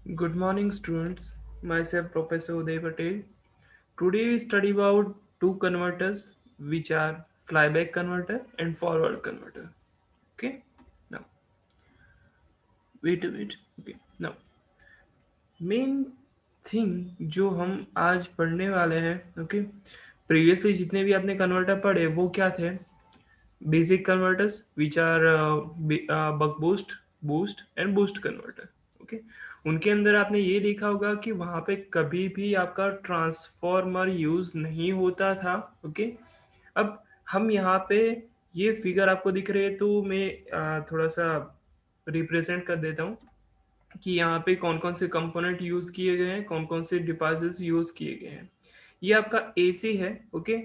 Good morning, students. Myself, Professor Uday Patel. Today we study about two converters, which are flyback converter and forward converter. Okay. Now, wait a minute. Okay. Now, main thing जो हम आज पढ़ने वाले हैं. Okay. Previously जितने भी आपने converter पढ़े वो क्या थे? Basic converters, which are buck boost, boost and boost converter. Okay. उनके अंदर आपने ये देखा होगा कि वहां पे कभी भी आपका ट्रांसफॉर्मर यूज नहीं होता था. ओके. अब हम यहाँ पे ये फिगर आपको दिख रही है तो मैं थोड़ा सा रिप्रेजेंट कर देता हूँ कि यहाँ पे कौन कौन से कंपोनेंट यूज किए गए हैं, कौन कौन से डिवाइसेस यूज किए गए हैं. ये आपका एसी है. ओके.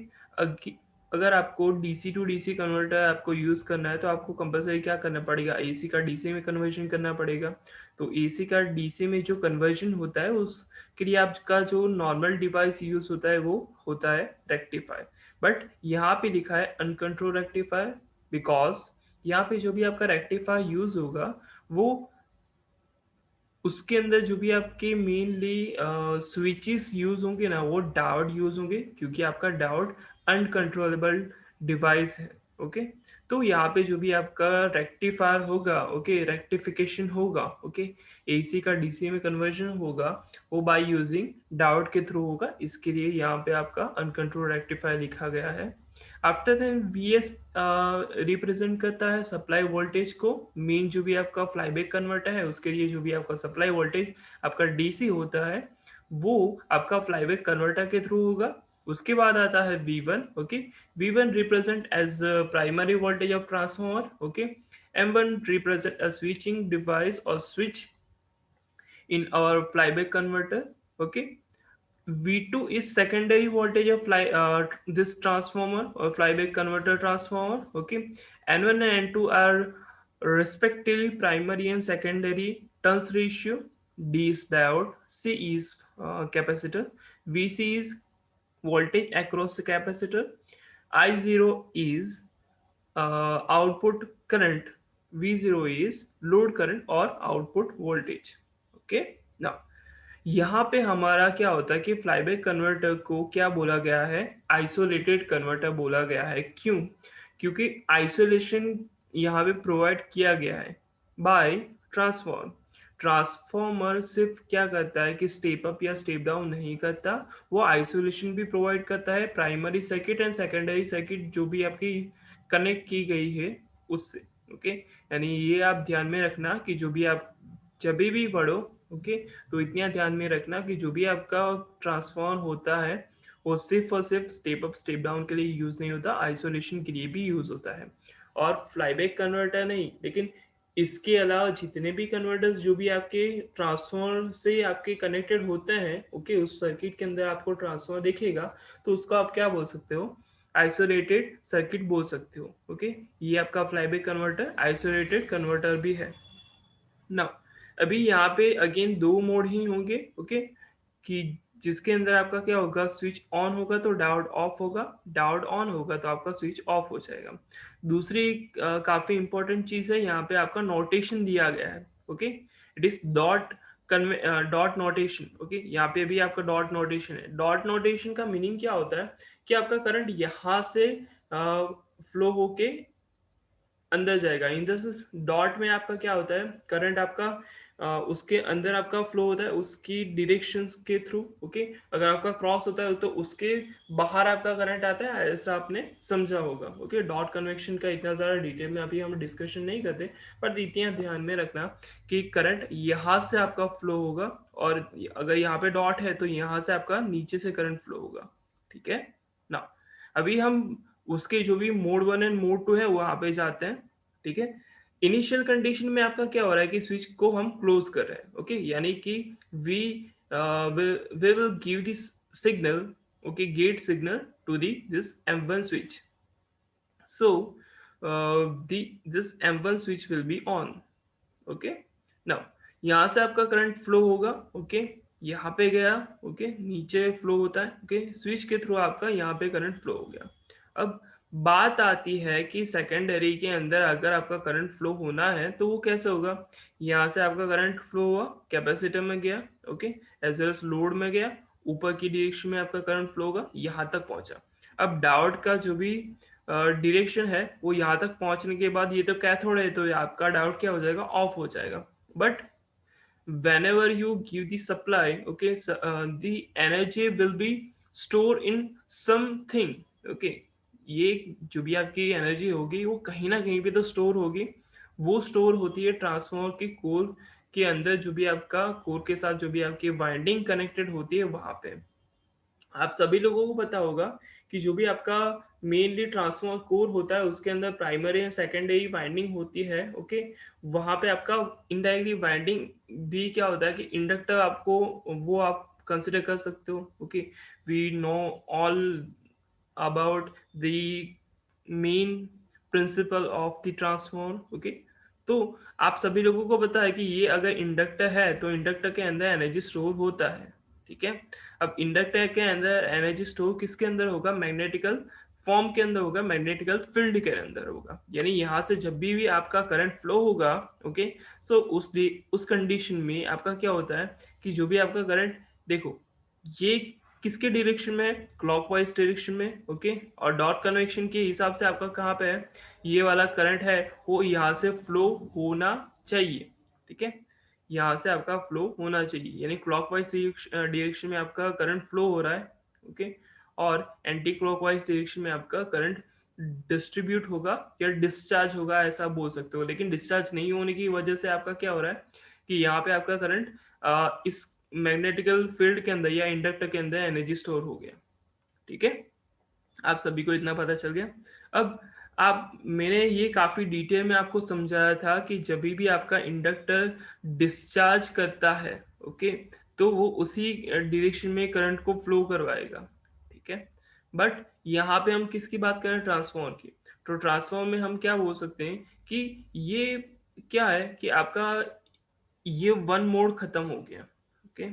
अगर आपको डीसी टू डीसी कन्वर्टर आपको यूज करना है तो आपको कंपलसरी क्या करना पड़ेगा? एसी का डीसी में कन्वर्जन करना पड़ेगा. तो एसी का डीसी में जो कन्वर्जन होता है उसके लिए आपका जो नॉर्मल डिवाइस यूज होता है वो होता है रेक्टिफायर. बट यहाँ पे लिखा है अनकंट्रोल रेक्टिफायर, बिकॉज यहाँ पे जो भी आपका रेक्टिफायर यूज होगा वो उसके अंदर जो भी आपके मेनली स्विचेस यूज होंगे ना वो डायोड यूज होंगे, क्योंकि आपका डायोड अनकंट्रोलेबल डिवाइस है. ओके. तो यहाँ पे जो भी आपका रेक्टिफायर होगा, ओके, रेक्टिफिकेशन होगा, ओके, एसी का डीसी में कन्वर्जन होगा, वो बाय यूजिंग डायोड के थ्रू होगा. इसके लिए यहाँ पे आपका अनकंट्रोल रेक्टिफायर लिखा गया है. आफ्टर देन वीएस रिप्रेजेंट करता है सप्लाई वोल्टेज को. मेन जो भी आपका फ्लाईबैक कन्वर्टर है उसके लिए जो भी आपका सप्लाई वोल्टेज आपका डीसी होता है वो आपका फ्लाईबैक कन्वर्टर के थ्रू होगा. उसके बाद आता है V1. Okay. V1 represent as primary voltage of transformer. Okay. M1 represent a switching device और switch in our flyback converter. Okay. V2 is secondary voltage of this transformer or flyback converter transformer. Okay. N1 and N2 are respectively primary and secondary turns ratio. D is diode, C is capacitor, VC is voltage across the capacitor, I0 is output current, V0 is load current or output voltage. Okay. Now यहाँ पे हमारा क्या होता है कि flyback converter को क्या बोला गया है? आइसोलेटेड कन्वर्टर बोला गया है. क्यों? क्योंकि आइसोलेशन यहाँ पे प्रोवाइड किया गया है बाय ट्रांसफॉर्म. ट्रांसफॉर्मर सिर्फ क्या करता है कि स्टेप अप या स्टेप डाउन नहीं करता, वो आइसोलेशन भी प्रोवाइड करता है primary circuit and secondary circuit जो भी आपकी कनेक्ट की गई है उससे. ओके. यानी ये आप ध्यान में रखना कि जो भी आप जब भी पढ़ो, ओके, तो इतना ध्यान में रखना कि जो भी आपका ट्रांसफॉर्म होता है वो सिर्फ और सिर्फ स्टेप अप स्टेप डाउन के लिए यूज नहीं होता, आइसोलेशन के लिए भी यूज होता है. और फ्लाईबैक कन्वर्टर नहीं, लेकिन इसके अलावा जितने भी कन्वर्टर्स जो भी आपके ट्रांसफॉर्मर से आपके कनेक्टेड होते हैं, ओके, उस सर्किट के अंदर आपको ट्रांसफॉर्मर दिखेगा तो उसको आप क्या बोल सकते हो? आइसोलेटेड सर्किट बोल सकते हो. ओके. ये आपका फ्लाईबैक कन्वर्टर आइसोलेटेड कन्वर्टर भी है. नाउ अभी यहाँ पे अगेन दो मोड ही होंगे. ओके. कि जिसके अंदर आपका क्या होगा? स्विच ऑन होगा तो डायोड ऑफ होगा, डायोड ऑन होगा तो आपका स्विच ऑफ हो जाएगा. दूसरी काफी इंपॉर्टेंट चीज है, यहाँ पे आपका नोटेशन दिया गया है. Okay. It is dot notation. Okay. यहाँ पे भी आपका डॉट नोटेशन है. डॉट नोटेशन का मीनिंग क्या होता है कि आपका करंट यहाँ से फ्लो होके अंदर जाएगा. इन द डॉट में आपका क्या होता है? करंट आपका उसके अंदर आपका फ्लो होता है उसकी डायरेक्शंस के थ्रू. ओके. अगर आपका क्रॉस होता है तो उसके बाहर आपका करंट आता है, ऐसा आपने समझा होगा. ओके. डॉट कन्वेक्शन का इतना ज़्यादा डिटेल में अभी हम डिस्कशन नहीं करते, पर इतना ध्यान में रखना कि करंट यहाँ से आपका फ्लो होगा और अगर यहाँ पे डॉट है तो यहाँ से आपका नीचे से करंट फ्लो होगा. ठीक है ना? अभी हम उसके जो भी मोड 1 एंड मोड 2 है वहां पे जाते हैं. ठीक है. इनिशियल कंडीशन में आपका क्या हो रहा है कि स्विच को हम क्लोज कर रहे हैं. ओके. यानी कि we we will give this signal, okay, gate signal to the this M1 switch. So this M1 switch will be on. Okay. Now यहाँ से आपका करंट फ्लो होगा. ओके. यहाँ पे गया. ओके. नीचे फ्लो होता है. ओके. स्विच के थ्रू आपका यहाँ पे करंट फ्लो हो गया. अब बात आती है कि सेकेंडरी के अंदर अगर आपका करंट फ्लो होना है तो वो कैसे होगा। यहाँ से आपका करंट फ्लो हुआ, कैपेसिटर में गया, okay, as well as load में गया, ऊपर की डायरेक्शन में आपका करंट फ्लो होगा, यहाँ तक पहुंचा। अब डायोड का जो भी डायरेक्शन है वो यहाँ तक पहुंचने के बाद ये तो कैथोड है, तो आपका डायोड क्या हो जाएगा, ऑफ हो जाएगा। But whenever you give the supply, okay, so, the energy will be stored in something, okay। ये जो भी आपकी एनर्जी होगी वो कहीं ना कहीं पे तो स्टोर होगी। वो स्टोर होती है ट्रांसफार्मर के कोर के अंदर, जो भी आपका कोर के साथ जो भी आपकी वाइंडिंग कनेक्टेड होती है वहां पे। आप सभी लोगों को पता होगा कि जो भी आपका मेनली ट्रांसफॉर्मर कोर होता है उसके अंदर प्राइमरी एंड सेकेंडरी वाइंडिंग होती है, ओके। वहां पे आपका इनडायरेक्टली वाइंडिंग भी क्या होता है कि इंडक्टर आपको, वो आप कंसिडर कर सकते हो, okay. We know all about the main principle of the transformer, okay. तो आप सभी लोगों को पता है कि ये अगर इंडक्टर है तो इंडक्टर के अंदर एनर्जी स्टोर होता है, ठीक है। अब इंडक्टर के अंदर एनर्जी स्टोर किसके अंदर होगा, मैग्नेटिकल फॉर्म के अंदर होगा, मैग्नेटिकल फील्ड के अंदर होगा। यानी यहाँ से जब भी आपका करंट फ्लो होगा, ओके, सो उस कंडीशन में आपका क्या होता है कि जो भी आपका करंट, देखो ये किसके डायरेक्शन में है, क्लॉकवाइज डायरेक्शन में, ओके। और डॉट कन्वेक्शन के हिसाब से आपका कहाँ पे है, ये वाला करंट है वो यहाँ से फ्लो होना चाहिए, ठीक है। यहाँ से आपका फ्लो होना चाहिए, यानी क्लॉकवाइज डायरेक्शन में आपका करंट फ्लो हो रहा है, ओके। और एंटी क्लॉकवाइज डायरेक्शन में आपका करंट डिस्ट्रीब्यूट होगा या डिस्चार्ज होगा, ऐसा बोल सकते हो। लेकिन डिस्चार्ज नहीं होने की वजह से आपका क्या हो रहा है कि यहाँ पे आपका करंट इस मैग्नेटिकल फील्ड के अंदर या इंडक्टर के अंदर एनर्जी स्टोर हो गया, ठीक है। आप सभी को इतना पता चल गया। अब आप, मैंने ये काफी डिटेल में आपको समझाया था कि जब भी आपका इंडक्टर डिस्चार्ज करता है, ओके, तो वो उसी डायरेक्शन में करंट को फ्लो करवाएगा, ठीक है। बट यहाँ पे हम किसकी बात करें, ट्रांसफॉर्मर की। तो ट्रांसफॉर्मर में हम क्या बोल सकते हैं कि ये क्या है कि आपका ये वन मोड खत्म हो गया, ओके।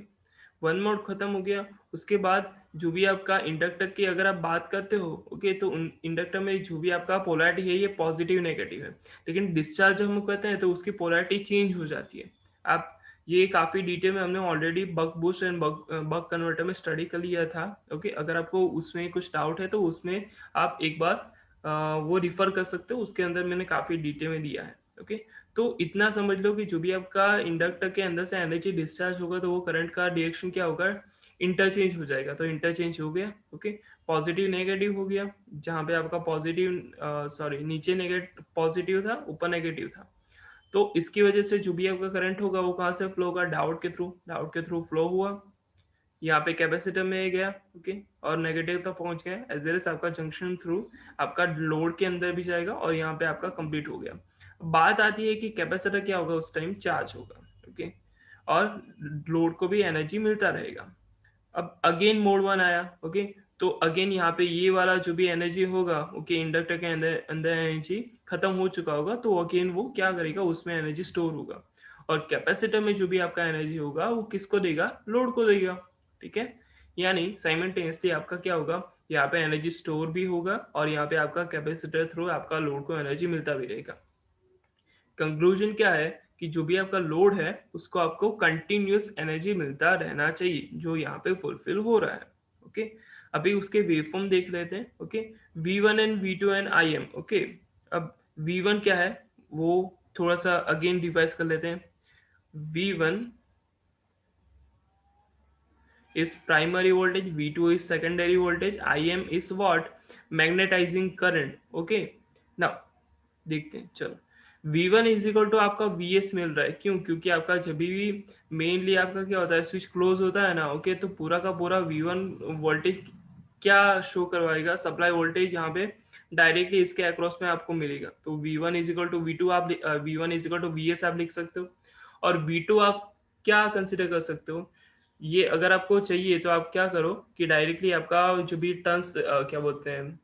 वन मोड खत्म हो गया, उसके बाद जो भी आपका इंडक्टर की अगर आप बात करते हो, ओके, तो इंडक्टर में जो भी आपका पोलैरिटी है ये पॉजिटिव नेगेटिव है। लेकिन डिस्चार्ज जब हम कहते हैं तो उसकी पोलैरिटी चेंज हो जाती है। आप, ये काफी डिटेल में हमने already buck boost and buck converter में स्टडी कर लिया था, ओके। अगर आपको उसमें कुछ डाउट है तो उसमें आप एक बार वो रिफर कर सकते हो, उसके अंदर मैंने काफी डिटेल में दिया है, ओके। तो इतना समझ लो कि जो भी आपका इंडक्टर के अंदर से एनर्जी डिस्चार्ज होगा तो वो करंट का डायरेक्शन क्या होगा, इंटरचेंज हो जाएगा। तो इंटरचेंज हो गया, ओके। पॉजिटिव नेगेटिव हो गया, जहाँ पे आपका पॉजिटिव, सॉरी, नीचे नेगेटिव पॉजिटिव था, ऊपर नेगेटिव था। तो इसकी वजह से जो भी आपका करंट होगा वो कहाँ से फ्लो होगा, डायोड के थ्रू, डायोड के थ्रू फ्लो हुआ, यहाँ पे कैपेसिटर में गया, ओके, और नेगेटिव तक पहुंच गया, एज वेल एज आपका जंक्शन थ्रू आपका लोड के अंदर भी जाएगा और यहाँ पे आपका कंप्लीट हो गया। बात आती है कि कैपेसिटर क्या होगा, उस टाइम चार्ज होगा, ओके, और लोड को भी एनर्जी मिलता रहेगा। अब अगेन मोड वन आया, ओके। तो अगेन यहाँ पे ये वाला जो भी एनर्जी होगा, ओके, इंडक्टर के अंदर अंदर एनर्जी खत्म हो चुका होगा, तो अगेन वो क्या करेगा, उसमें एनर्जी स्टोर होगा। और कैपेसिटर में जो भी आपका एनर्जी होगा वो किसको देगा, लोड को देगा, ठीक है। यानी साइमल्टेनियसली आपका क्या होगा, यहाँ पे एनर्जी स्टोर भी होगा और यहाँ पे आपका कैपेसिटर थ्रू आपका लोड को एनर्जी मिलता भी रहेगा। कंक्लूजन क्या है कि जो भी आपका लोड है उसको आपको कंटिन्यूस एनर्जी मिलता रहना चाहिए, जो यहाँ पे फुलफिल हो रहा है, ओके। अभी उसके वेवफॉर्म देख लेते हैं, okay. V1 and V2 and Im, okay. अब V1 क्या है वो थोड़ा सा अगेन रिवाइज कर लेते हैं। V1 is primary voltage, V2 is secondary voltage, Im is what, magnetizing current, okay। now देखते हैं, चलो। V1 इज इक्वल टू आपका Vs मिल रहा है, क्यों, क्योंकि आपका जब भी मेनली आपका क्या होता है, स्विच क्लोज होता है ना, ओके, तो पूरा का पूरा V1 वोल्टेज क्या शो करवाएगा, सप्लाई वोल्टेज यहाँ पे डायरेक्टली इसके अक्रॉस में आपको मिलेगा। तो V1 is equal to V2, आप V1 is equal to Vs आप लिख सकते हो। और V2 आप क्या कंसिडर कर सकते हो, ये अगर आपको चाहिए तो आप क्या करो कि डायरेक्टली आपका जो भी टर्न्स क्या बोलते हैं,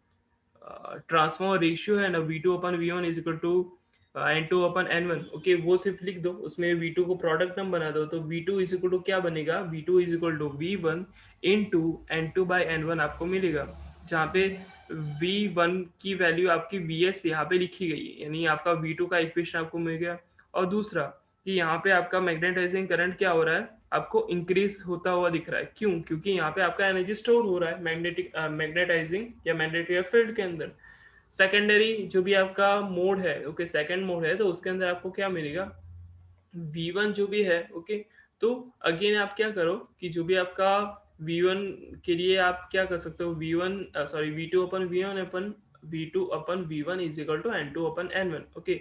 ट्रांसफॉर्मर रेशियो है ना, V2/V1 is equal to N2/N1, okay, वो सिर्फ लिख दो, उसमें V2 को प्रोडक्ट टर्म बना दो, तो V2 इज इक्वल टू क्या बनेगा, V2 is equal to V1 into N2/N1 आपको मिलेगा। जहाँ पे V1 की वैल्यू आपकी Vs यहाँ पे लिखी गई है, यानी आपका V2 का इक्वेशन आपको मिल गया। और दूसरा कि यहाँ पे आपका मैग्नेटाइजिंग करंट क्या हो रहा है, आपको इंक्रीज होता हुआ दिख रहा है। क्यों? क्योंकि यहाँ पे आपका एनर्जी स्टोर हो रहा है मैग्नेटाइजिंग या मैग्नेटिक फील्ड के अंदर। सेकेंडरी जो भी आपका मोड है, ओके, सेकंड मोड है, तो उसके अंदर आपको क्या मिलेगा, V1 जो भी है, ओके। तो अगेन आप क्या करो कि जो भी आपका V1 के लिए आप क्या कर सकते हो, V2 upon V1 upon V2 upon V1 is equal to N2 upon N1, okay.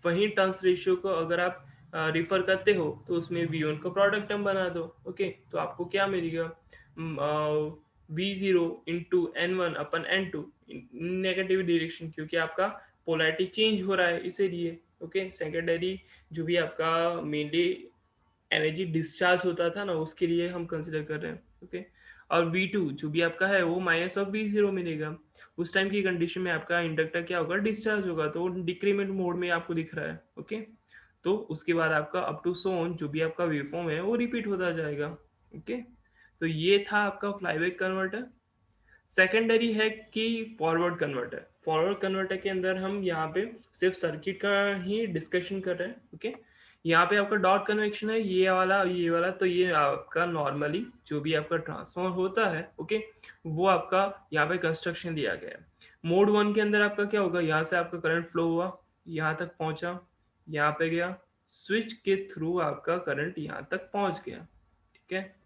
वहीं टर्न्स रेशियो को अगर आप रिफर करते हो तो उसमें V1 को प्रोडक्ट टर्म बना दो, ओके। तो आपको क्या मिलेगा, V0 इंटू N1 अपन N2 नेगेटिव डायरेक्शन, क्योंकि आपका पोलैरिटी चेंज हो रहा है इसीलिए, ओके। सेकेंडरी जो भी आपका मेनली एनर्जी डिस्चार्ज होता था ना, उसके लिए हम कंसिडर कर रहे हैं, ओके। और V2 जो भी आपका है वो माइनस ऑफ V0 मिलेगा। उस टाइम की कंडीशन में आपका इंडक्टर क्या होगा, डिस्चार्ज होगा, तो डिक्रीमेंट मोड में आपको दिख रहा है, ओके। तो उसके बाद आपका अप टू सो ऑन जो भी आपका वेवफॉर्म है वो रिपीट होता जाएगा, ओके। तो ये था आपका फ्लाईबैक कन्वर्टर। सेकेंडरी है कि फॉरवर्ड कन्वर्टर। फॉरवर्ड कन्वर्टर के अंदर हम यहाँ पे सिर्फ सर्किट का ही डिस्कशन कर रहे हैं, ओके। यहाँ पे आपका डॉट कन्वेक्शन है, ये वाला तो ये आपका नॉर्मली जो भी आपका ट्रांसफॉर्मर होता है, ओके, वो आपका यहाँ पे कंस्ट्रक्शन दिया गया है। मोड 1 के अंदर आपका क्या होगा, यहाँ से आपका करंट फ्लो हुआ, यहाँ तक पहुंचा, यहाँ पे गया, स्विच के थ्रू आपका करंट यहाँ तक पहुंच गया, ठीक है।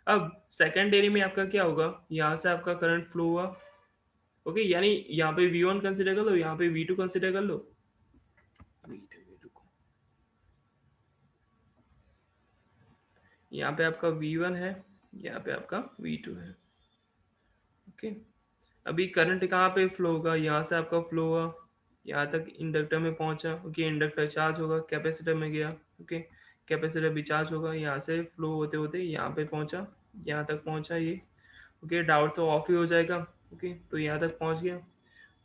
अब सेकेंडरी में आपका क्या होगा, यहाँ से आपका करंट फ्लो हुआ, ओके, यानी यहाँ पे V1 कंसिडर कर लो, यहाँ पे V2 कंसिडर कर लो, यहाँ पे आपका V1 है, यहाँ पे आपका V2 है, ओके। अभी करंट कहाँ पे फ्लो होगा, यहाँ से आपका फ्लो हुआ, यहाँ तक इंडक्टर में पहुंचा, ओके, इंडक्टर चार्ज होगा, कैपेसिटर में गया, ओके, कैपेसिटर भी चार्ज होगा, यहाँ से फ्लो होते होते यहाँ पे पहुंचा, यहाँ तक पहुंचा ये, ओके। डाउट तो ऑफ ही हो जाएगा, ओके, तो यहाँ तक पहुंच गया,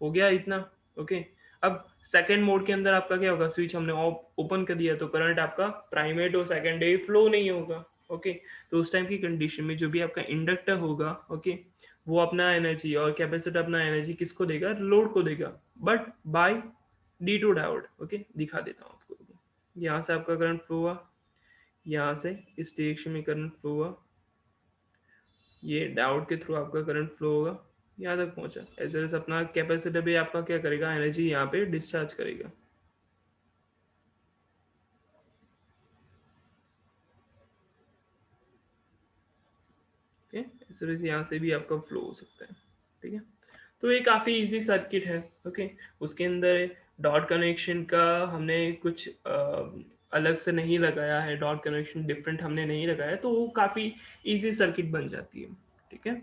हो गया इतना, ओके। अब सेकंड मोड के अंदर आपका क्या होगा, स्विच हमने ओपन कर दिया तो करंट आपका प्राइमरी और सेकेंडरी फ्लो नहीं होगा, ओके। तो उस टाइम की कंडीशन में जो भी आपका इंडक्टर होगा, ओके, वो अपना एनर्जी और कैपेसिटर अपना एनर्जी किसको देगा, लोड को देगा, but by D2 diode, okay. दिखा देता हूँ आपको, यहाँ से आपका करंट फ्लो हुआ, यहाँ से इस डायरेक्शन में करंट फ्लो हुआ, ये डायोड के थ्रू आपका करंट फ्लो होगा, यहाँ तक पहुंचा, ऐसे ऐसे अपना कैपेसिटर भी आपका क्या करेगा, एनर्जी यहाँ पे डिस्चार्ज करेगा, ओके। ऐसे वैसे यहाँ से भी आपका फ्लो हो सकता है, ठीक है। तो ये काफ़ी इजी सर्किट है, ओके। उसके अंदर डॉट कनेक्शन का हमने कुछ अलग से नहीं लगाया है, डॉट कनेक्शन डिफरेंट हमने नहीं लगाया, तो वो काफ़ी इजी सर्किट बन जाती है, ठीक है।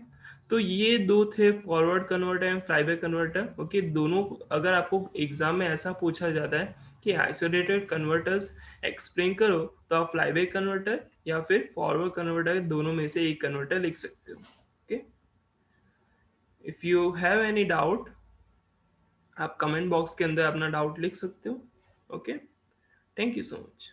तो ये दो थे, forward converter and flyback converter, okay. दोनों अगर आपको एग्जाम में ऐसा पूछा जाता है कि आइसोलेटेड कन्वर्टर्स एक्सप्लेन करो, तो आप फ्लाईबैक कन्वर्टर या फिर फॉरवर्ड कन्वर्टर दोनों में से एक कन्वर्टर लिख सकते हो, okay. If you have any doubt, आप कमेंट बॉक्स के अंदर अपना डाउट लिख सकते हो, okay. Thank you so much.